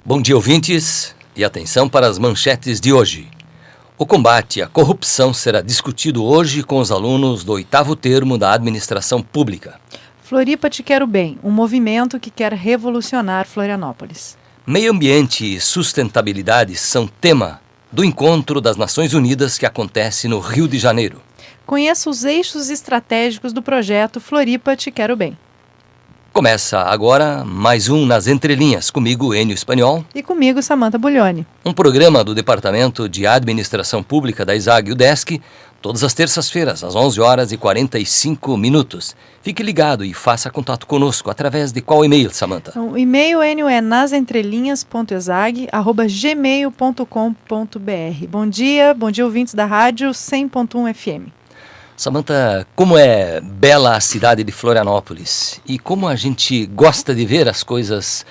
Bom dia, ouvintes, e atenção para as manchetes de hoje. O combate à corrupção será discutido hoje com os alunos do 8º termo da Administração Pública. Floripa Te Quero Bem, um movimento que quer revolucionar Florianópolis. Meio ambiente e sustentabilidade são tema do encontro das Nações Unidas que acontece no Rio de Janeiro. Conheça os eixos estratégicos do projeto Floripa Te Quero Bem. Começa agora mais um Nas Entrelinhas, comigo, Enio Espanhol. E comigo, Samantha Buglioni. Um programa do Departamento de Administração Pública da ISAG-UDESC, todas as terças-feiras, às 11h45. Fique ligado e faça contato conosco através de qual e-mail, Samantha? O e-mail, Enio, é nasentrelinhas.esag@gmail.com.br. Bom dia, ouvintes da rádio 100.1 FM. Samantha, como é bela a cidade de Florianópolis e como a gente gosta de ver as coisas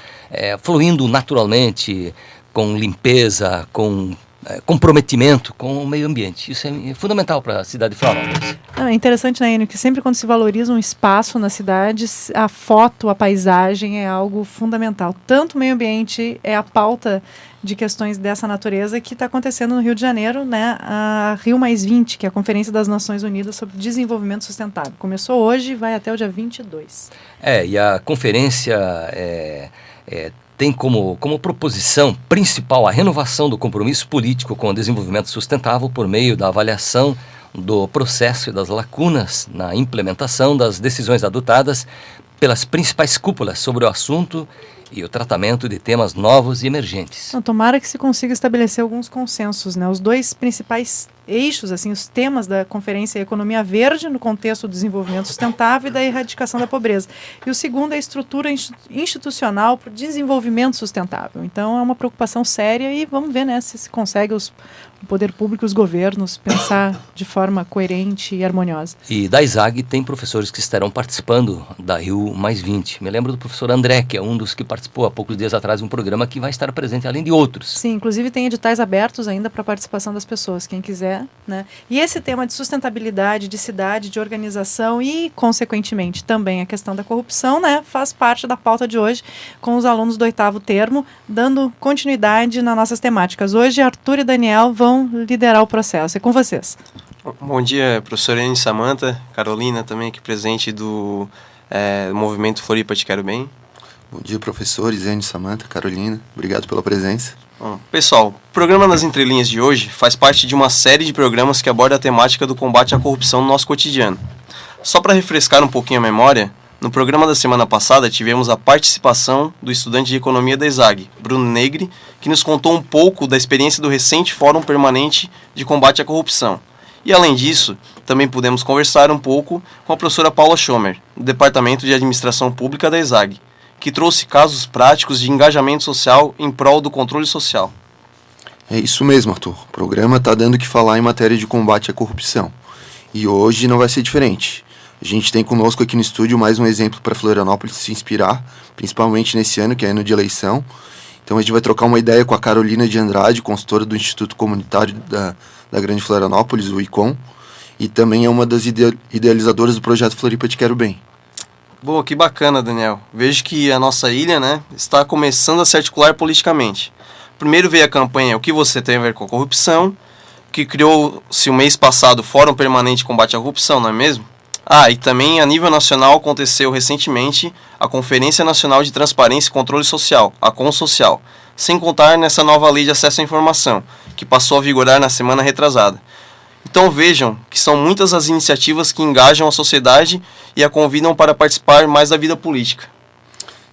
fluindo naturalmente, com limpeza, com comprometimento com o meio ambiente. Isso é fundamental para a cidade de Florianópolis. É interessante, né, Enio, que sempre quando se valoriza um espaço na cidade, a foto, a paisagem é algo fundamental. Tanto o meio ambiente é a pauta de questões dessa natureza que está acontecendo no Rio de Janeiro, né, a Rio+20, que é a Conferência das Nações Unidas sobre Desenvolvimento Sustentável. Começou hoje e vai até o dia 22. E a conferência tem como proposição principal a renovação do compromisso político com o desenvolvimento sustentável por meio da avaliação do processo e das lacunas na implementação das decisões adotadas pelas principais cúpulas sobre o assunto e o tratamento de temas novos e emergentes. Tomara que se consiga estabelecer alguns consensos, né? Os dois principais eixos, assim, os temas da conferência é a economia verde no contexto do desenvolvimento sustentável e da erradicação da pobreza. E o segundo é a estrutura institucional para o desenvolvimento sustentável. Então é uma preocupação séria e vamos ver, né, se consegue o poder público e os governos pensar de forma coerente e harmoniosa. E da ISAG tem professores que estarão participando da Rio+20. Me lembro do professor André, que é um dos que participou há poucos dias atrás de um programa que vai estar presente além de outros. Sim, inclusive tem editais abertos ainda para a participação das pessoas, quem quiser, né? E esse tema de sustentabilidade, de cidade, de organização e, consequentemente, também a questão da corrupção, né, faz parte da pauta de hoje com os alunos do 8º termo, dando continuidade nas nossas temáticas. Hoje, Arthur e Daniel vão liderar o processo. É com vocês. Bom dia, professora Enio, Samantha, Carolina também aqui presente do movimento Floripa Te Quero Bem. Bom dia, professores, Enio, Samantha, Carolina. Obrigado pela presença. Bom, pessoal, o programa Nas Entrelinhas de hoje faz parte de uma série de programas que aborda a temática do combate à corrupção no nosso cotidiano. Só para refrescar um pouquinho a memória, no programa da semana passada tivemos a participação do estudante de economia da ISAG, Bruno Negri, que nos contou um pouco da experiência do recente Fórum Permanente de Combate à Corrupção. E além disso, também pudemos conversar um pouco com a professora Paula Schomer, do Departamento de Administração Pública da ISAG, que trouxe casos práticos de engajamento social em prol do controle social. É isso mesmo, Arthur. O programa está dando o que falar em matéria de combate à corrupção. E hoje não vai ser diferente. A gente tem conosco aqui no estúdio mais um exemplo para Florianópolis se inspirar, principalmente nesse ano, que é ano de eleição. Então a gente vai trocar uma ideia com a Carolina de Andrade, consultora do Instituto Comunitário da Grande Florianópolis, o ICOM, e também é uma das idealizadoras do projeto Floripa Te Quero Bem. Bom, que bacana, Daniel. Vejo que a nossa ilha, né, está começando a se articular politicamente. Primeiro veio a campanha O que você tem a ver com a corrupção, que criou-se o mês passado o Fórum Permanente de Combate à Corrupção, não é mesmo? E também a nível nacional aconteceu recentemente a Conferência Nacional de Transparência e Controle Social, a CONSocial, sem contar nessa nova lei de acesso à informação, que passou a vigorar na semana retrasada. Então vejam que são muitas as iniciativas que engajam a sociedade e a convidam para participar mais da vida política.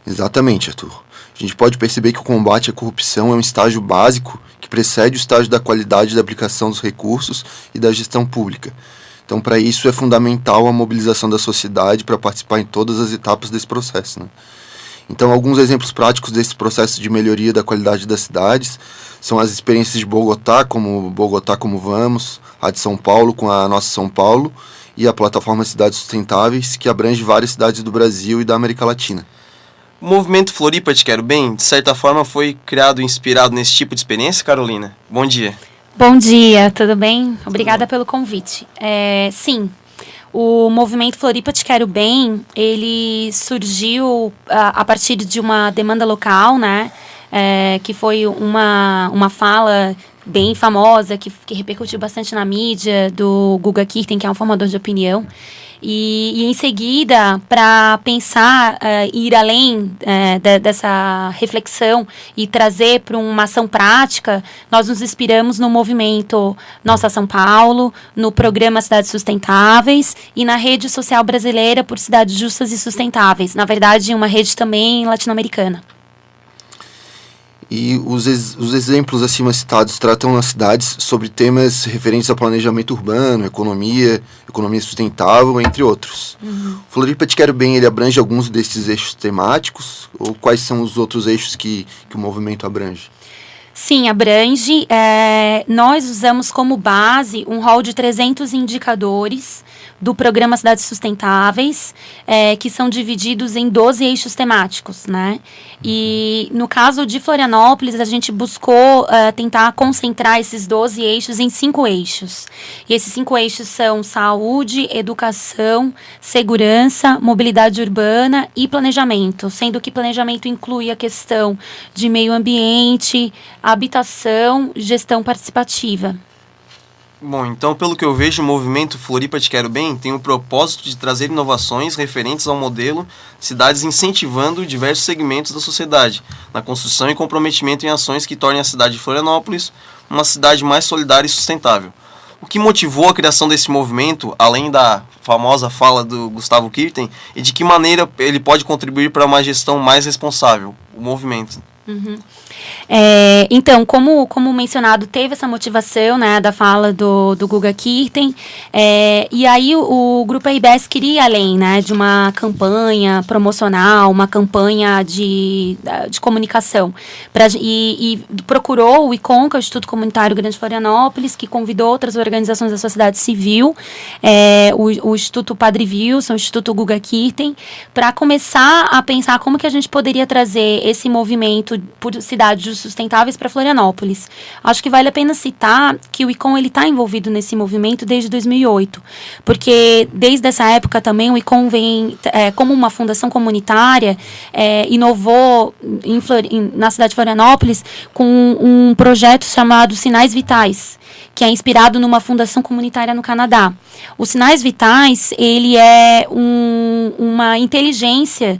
Exatamente, Arthur. A gente pode perceber que o combate à corrupção é um estágio básico que precede o estágio da qualidade da aplicação dos recursos e da gestão pública. Então, para isso, é fundamental a mobilização da sociedade para participar em todas as etapas desse processo, né? Então, alguns exemplos práticos desse processo de melhoria da qualidade das cidades são as experiências de Bogotá Como Vamos, a de São Paulo com a Nossa São Paulo e a plataforma Cidades Sustentáveis, que abrange várias cidades do Brasil e da América Latina. O movimento Floripa Te Quero Bem, de certa forma, foi criado e inspirado nesse tipo de experiência, Carolina? Bom dia. Bom dia, tudo bem? Obrigada pelo convite. Sim, o movimento Floripa Te Quero Bem, ele surgiu a partir de uma demanda local, né? que foi uma fala bem famosa, que repercutiu bastante na mídia, do Guga Kirten, que é um formador de opinião. E em seguida, para pensar, ir além dessa reflexão e trazer para uma ação prática, nós nos inspiramos no movimento Nossa São Paulo, no programa Cidades Sustentáveis e na rede social brasileira por cidades justas e sustentáveis. Na verdade, uma rede também latino-americana. E os exemplos acima citados tratam nas cidades sobre temas referentes ao planejamento urbano, economia sustentável, entre outros. Floripa Te Quero Bem, ele abrange alguns desses eixos temáticos? Ou quais são os outros eixos que o movimento abrange? Sim, abrange. Nós usamos como base um rol de 300 indicadores do programa Cidades Sustentáveis, que são divididos em 12 eixos temáticos, né? E no caso de Florianópolis, a gente buscou tentar concentrar esses 12 eixos em 5 eixos. E esses 5 eixos são saúde, educação, segurança, mobilidade urbana e planejamento, sendo que planejamento inclui a questão de meio ambiente, habitação, gestão participativa. Bom, então, pelo que eu vejo, o movimento Floripa Te Quero Bem tem o propósito de trazer inovações referentes ao modelo cidades incentivando diversos segmentos da sociedade, na construção e comprometimento em ações que tornem a cidade de Florianópolis uma cidade mais solidária e sustentável. O que motivou a criação desse movimento, além da famosa fala do Gustavo Kirten, e de que maneira ele pode contribuir para uma gestão mais responsável, o movimento? Então, como mencionado, teve essa motivação, né, da fala do Guga Kirten, e aí o Grupo RBS queria ir além, né, de uma campanha promocional, uma campanha de comunicação, e procurou o ICOM, que é o Instituto Comunitário Grande Florianópolis, que convidou outras organizações da sociedade civil, o Instituto Padre Wilson, o Instituto Guga Kirten, para começar a pensar como que a gente poderia trazer esse movimento por cidades sustentáveis para Florianópolis. Acho que vale a pena citar que o ICOM está envolvido nesse movimento desde 2008, porque desde essa época também o ICOM vem, como uma fundação comunitária, inovou na cidade de Florianópolis com um projeto chamado Sinais Vitais, que é inspirado numa fundação comunitária no Canadá. Os Sinais Vitais, ele é uma inteligência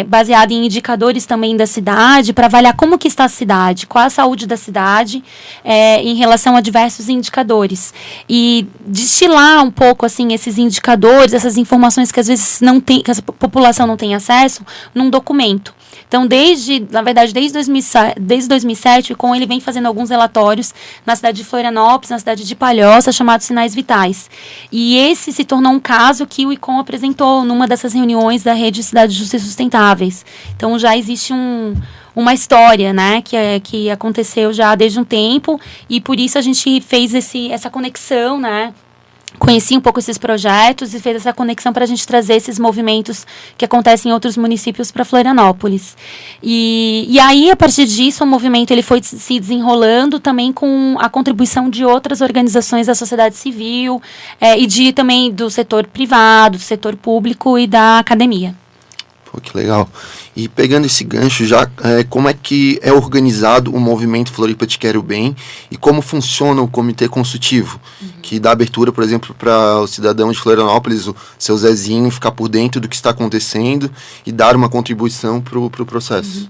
baseada em indicadores também da cidade, para avaliar como que está a cidade, qual a saúde da cidade em relação a diversos indicadores. E destilar um pouco assim, esses indicadores, essas informações que às vezes que a população não tem acesso, num documento. Então, desde 2007, o ICOM ele vem fazendo alguns relatórios na cidade de Florianópolis, na cidade de Palhoça, chamados Sinais Vitais. E esse se tornou um caso que o ICOM apresentou numa dessas reuniões da Rede Cidades Justas e Sustentáveis. Então, já existe uma história, né, que aconteceu já desde um tempo, e por isso a gente fez essa conexão, né, conheci um pouco esses projetos e fez essa conexão para a gente trazer esses movimentos que acontecem em outros municípios para Florianópolis. E aí, a partir disso, o movimento ele foi se desenrolando também com a contribuição de outras organizações da sociedade civil e também do setor privado, do setor público e da academia. Pô, que legal. E pegando esse gancho já, como é que é organizado o movimento Floripa Te Quero Bem e como funciona o comitê consultivo, que dá abertura, por exemplo, para o cidadão de Florianópolis, o seu Zezinho, ficar por dentro do que está acontecendo e dar uma contribuição para o processo?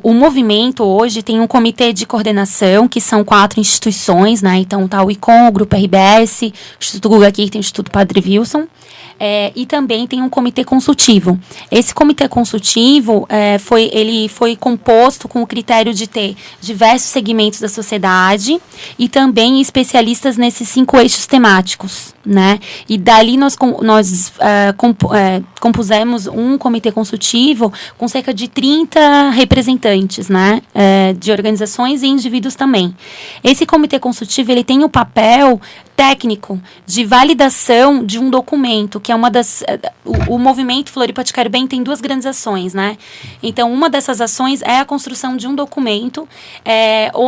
O movimento hoje tem um comitê de coordenação, que são 4 instituições, né? Então tá o ICOM, o Grupo RBS, o Instituto Guga Kirten, o Instituto Padre Wilson. E também tem um comitê consultivo. Esse comitê consultivo ele foi composto com o critério de ter diversos segmentos da sociedade e também especialistas nesses 5 eixos temáticos, né? E dali nós compusemos um comitê consultivo com cerca de 30 representantes, né? De organizações e indivíduos também. Esse comitê consultivo ele tem o papel técnico de validação de um documento, que é uma das... O movimento Floripa Te Quero Bem tem 2 grandes ações, né? Então, uma dessas ações é a construção de um documento.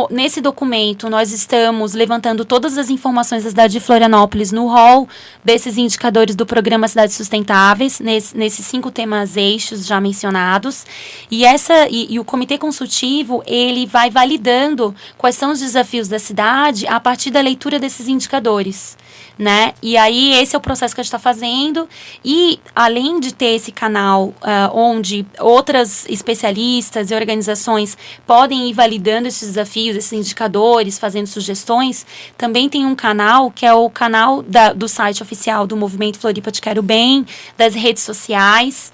Nesse documento, nós estamos levantando todas as informações da cidade de Florianópolis no rol rol desses indicadores do Programa Cidades Sustentáveis, nesses 5 temas eixos já mencionados. E o Comitê Consultivo, ele vai validando quais são os desafios da cidade a partir da leitura desses indicadores, né? E aí esse é o processo que a gente está fazendo, e além de ter esse canal onde outras especialistas e organizações podem ir validando esses desafios, esses indicadores, fazendo sugestões, também tem um canal que é o canal do site oficial do Movimento Floripa Te Quero Bem, das redes sociais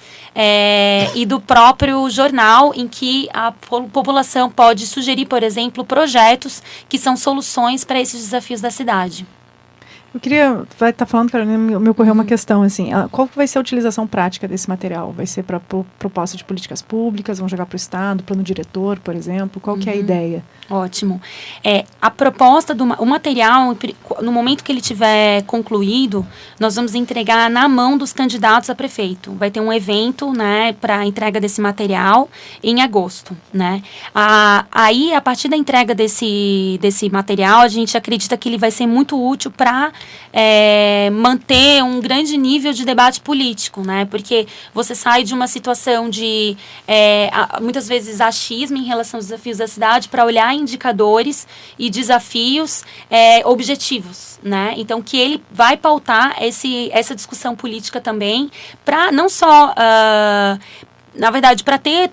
e do próprio jornal, em que a população pode sugerir, por exemplo, projetos que são soluções para esses desafios da cidade. Eu queria, vai estar falando, Carolina, me ocorreu uma questão, assim, qual vai ser a utilização prática desse material? Vai ser para proposta de políticas públicas, vão jogar para o Estado, plano diretor, por exemplo? Qual que é a ideia? Ótimo. A proposta o material, no momento que ele tiver concluído, nós vamos entregar na mão dos candidatos a prefeito. Vai ter um evento, né, para a entrega desse material em agosto, né? Aí, a partir da entrega desse material, a gente acredita que ele vai ser muito útil para manter um grande nível de debate político, né? Porque você sai de uma situação de, muitas vezes, achismo em relação aos desafios da cidade para olhar indicadores e desafios objetivos, né? Então, que ele vai pautar essa discussão política também, para não só... na verdade, para ter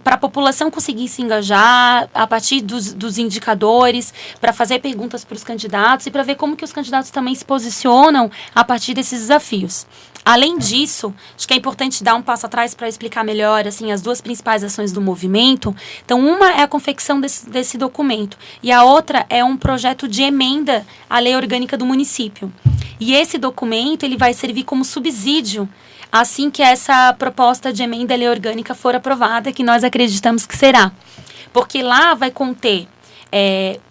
para a população conseguir se engajar a partir dos indicadores, para fazer perguntas para os candidatos e para ver como que os candidatos também se posicionam a partir desses desafios. Além disso, acho que é importante dar um passo atrás para explicar melhor, assim, as 2 principais ações do movimento. Então, uma é a confecção desse documento e a outra é um projeto de emenda à lei orgânica do município. E esse documento, ele vai servir como subsídio assim que essa proposta de emenda à lei orgânica for aprovada, que nós acreditamos que será. Porque lá vai conter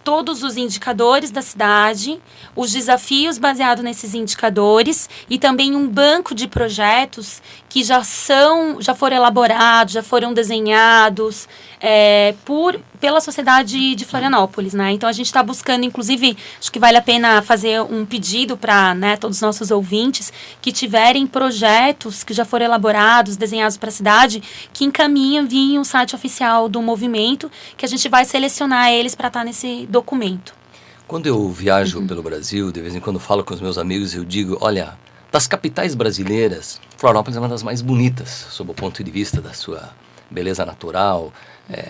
todos os indicadores da cidade, os desafios baseados nesses indicadores e também um banco de projetos que já foram elaborados, já foram desenhados pela sociedade de Florianópolis, né? Então, a gente está buscando, inclusive, acho que vale a pena fazer um pedido para, né, todos os nossos ouvintes que tiverem projetos que já foram elaborados, desenhados para a cidade, que encaminhem via um site oficial do movimento, que a gente vai selecionar eles para estar nesse documento. Quando eu viajo pelo Brasil, de vez em quando falo com os meus amigos, eu digo, olha, das capitais brasileiras, Florianópolis é uma das mais bonitas, sob o ponto de vista da sua beleza natural,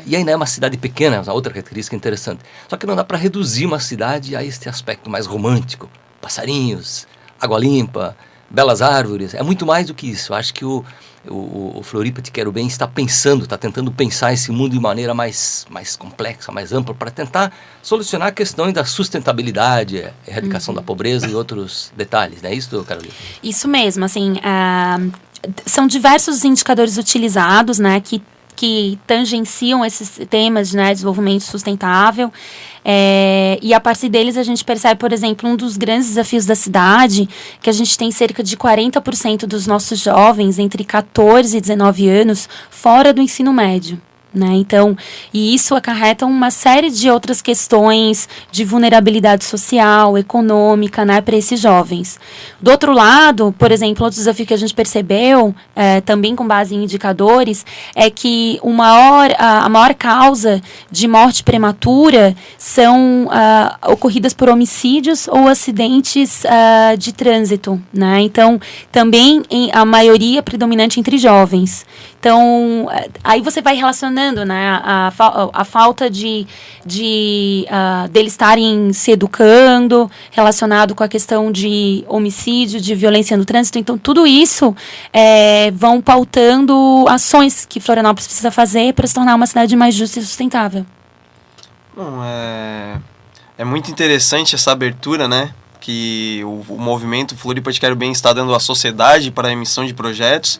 e ainda é uma cidade pequena, uma outra característica interessante. Só que não dá para reduzir uma cidade a este aspecto mais romântico, passarinhos, água limpa, belas árvores, é muito mais do que isso. Eu acho que o Floripa Te Quero Bem está tentando pensar esse mundo de maneira mais complexa, mais ampla, para tentar solucionar a questão da sustentabilidade, erradicação da pobreza e outros detalhes, não é isso, Carolina? Isso mesmo, assim, são diversos indicadores utilizados, né, que tangenciam esses temas, né, de desenvolvimento sustentável. E a partir deles a gente percebe, por exemplo, um dos grandes desafios da cidade, que a gente tem cerca de 40% dos nossos jovens entre 14 e 19 anos fora do ensino médio. Né? Então, e isso acarreta uma série de outras questões de vulnerabilidade social, econômica, né, para esses jovens. Do outro lado, por exemplo, outro desafio que a gente percebeu, também com base em indicadores, é que a maior causa de morte prematura são ocorridas por homicídios ou acidentes de trânsito. Né? Então, também a maioria predominante entre jovens. Então, aí você vai relacionando, né, a falta de deles estarem se educando, relacionado com a questão de homicídio, de violência no trânsito. Então, tudo isso vão pautando ações que Florianópolis precisa fazer para se tornar uma cidade mais justa e sustentável. Bom, é muito interessante essa abertura, né, que o movimento Floripa Te Quero Bem está dando à sociedade para a emissão de projetos.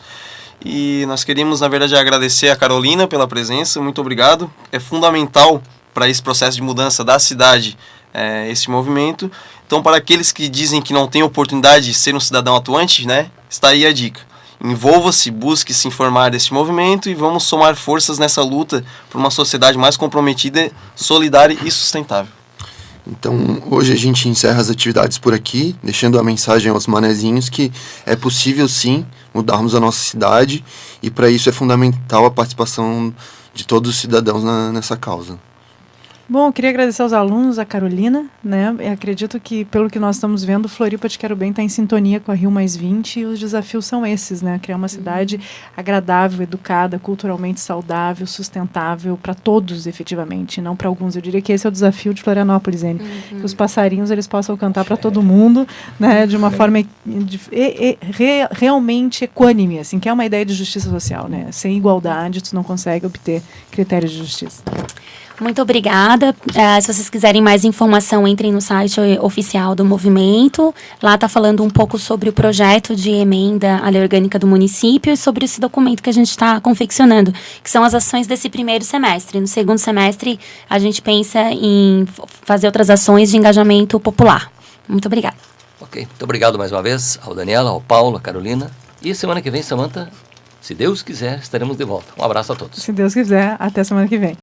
E nós queríamos, na verdade, agradecer a Carolina pela presença, muito obrigado. É fundamental para esse processo de mudança da cidade, esse movimento. Então, para aqueles que dizem que não têm oportunidade de ser um cidadão atuante, né, está aí a dica. Envolva-se, busque se informar deste movimento e vamos somar forças nessa luta por uma sociedade mais comprometida, solidária e sustentável. Então, hoje a gente encerra as atividades por aqui, deixando a mensagem aos manezinhos que é possível sim mudarmos a nossa cidade, e para isso é fundamental a participação de todos os cidadãos nessa causa. Bom, eu queria agradecer aos alunos, a Carolina, né? Eu acredito que, pelo que nós estamos vendo, Floripa de Quero Bem está em sintonia com a Rio+20 e os desafios são esses, né? Criar uma cidade agradável, educada, culturalmente saudável, sustentável para todos, efetivamente, não para alguns. Eu diria que esse é o desafio de Florianópolis, N. Que os passarinhos eles possam cantar para todo mundo, né? De uma forma realmente equânime, assim, que é uma ideia de justiça social, né? Sem igualdade, tu não consegue obter critérios de justiça. Muito obrigada. Se vocês quiserem mais informação, entrem no site oficial do movimento. Lá está falando um pouco sobre o projeto de emenda à lei orgânica do município e sobre esse documento que a gente está confeccionando, que são as ações desse primeiro semestre. No segundo semestre, a gente pensa em fazer outras ações de engajamento popular. Muito obrigada. Ok, muito obrigado mais uma vez ao Daniela, ao Paulo, à Carolina. E semana que vem, Samantha, se Deus quiser, estaremos de volta. Um abraço a todos. Se Deus quiser, até semana que vem.